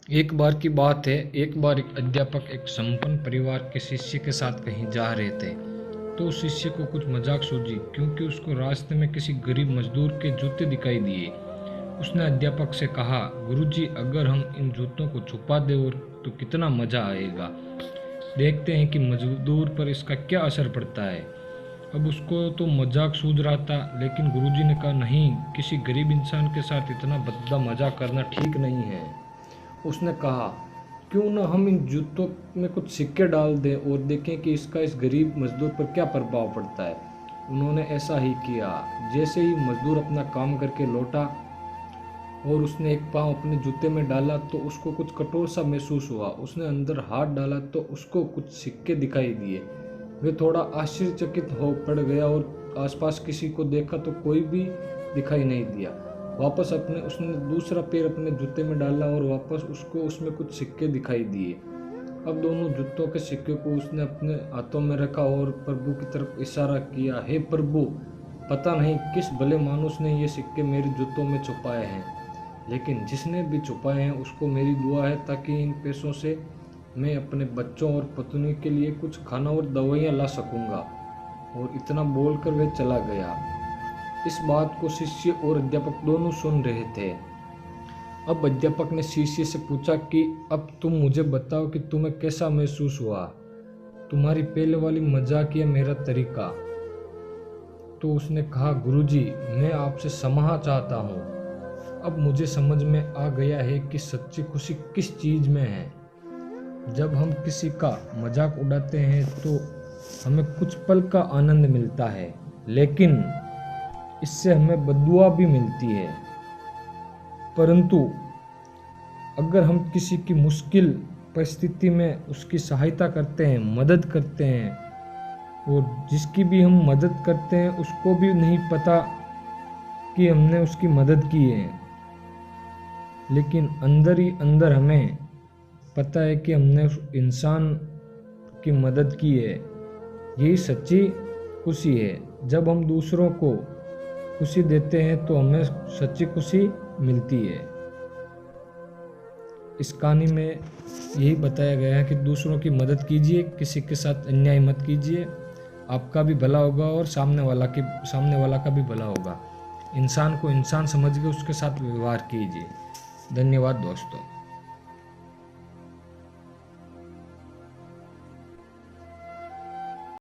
एक बार की बात है। एक बार एक अध्यापक एक संपन्न परिवार के शिष्य के साथ कहीं जा रहे थे। तो उस शिष्य को कुछ मजाक सूझी, क्योंकि उसको रास्ते में किसी गरीब मजदूर के जूते दिखाई दिए। उसने अध्यापक से कहा, गुरुजी, अगर हम इन जूतों को छुपा दें और तो कितना मजा आएगा। देखते हैं कि मजदूर पर इसका क्या असर पड़ता है। अब उसको तो मजाक सूझ रहा था, लेकिन गुरुजी ने कहा, नहीं, किसी गरीब इंसान के साथ इतना भद्दा मजाक करना ठीक नहीं है। उसने कहा, क्यों ना हम इन जूतों में कुछ सिक्के डाल दें और देखें कि इसका इस गरीब मजदूर पर क्या प्रभाव पड़ता है। उन्होंने ऐसा ही किया। जैसे ही मजदूर अपना काम करके लौटा और उसने एक पाँव अपने जूते में डाला तो उसको कुछ कठोर सा महसूस हुआ। उसने अंदर हाथ डाला तो उसको कुछ सिक्के दिखाई दिए। वह थोड़ा आश्चर्यचकित हो पड़ गया और आसपास किसी को देखा तो कोई भी दिखाई नहीं दिया। वापस उसने दूसरा पैर अपने जूते में डाला और वापस उसको उसमें कुछ सिक्के दिखाई दिए। अब दोनों जूतों के सिक्के को उसने अपने हाथों में रखा और प्रभु की तरफ इशारा किया, हे प्रभु, पता नहीं किस भले मानुस ने ये सिक्के मेरे जूतों में छुपाए हैं, लेकिन जिसने भी छुपाए हैं उसको मेरी दुआ है ताकि इन पैसों से मैं अपने बच्चों और पत्नी के लिए कुछ खाना और दवाइयाँ ला सकूँगा। और इतना बोलकर वह चला गया। इस बात को शिष्य और अध्यापक दोनों सुन रहे थे। अब अध्यापक ने शिष्य से पूछा कि अब तुम मुझे बताओ कि तुम्हें कैसा महसूस हुआ, तुम्हारी पहले वाली मजाक या मेरा तरीका। तो उसने कहा, गुरुजी, मैं आपसे क्षमा चाहता हूँ। अब मुझे समझ में आ गया है कि सच्ची खुशी किस चीज़ में है। जब हम किसी का मजाक उड़ाते हैं तो हमें कुछ पल का आनंद मिलता है, लेकिन इससे हमें बद्दुआ भी मिलती है। परंतु अगर हम किसी की मुश्किल परिस्थिति में उसकी सहायता करते हैं, मदद करते हैं, और जिसकी भी हम मदद करते हैं उसको भी नहीं पता कि हमने उसकी मदद की है, लेकिन अंदर ही अंदर हमें पता है कि हमने उस इंसान की मदद की है, यही सच्ची खुशी है। जब हम दूसरों को खुशी देते हैं तो हमें सच्ची खुशी मिलती है। इस कहानी में यही बताया गया है कि दूसरों की मदद कीजिए, किसी के साथ अन्याय मत कीजिए, आपका भी भला होगा और सामने वाला का भी भला होगा। इंसान को इंसान समझ के उसके साथ व्यवहार कीजिए। धन्यवाद दोस्तों।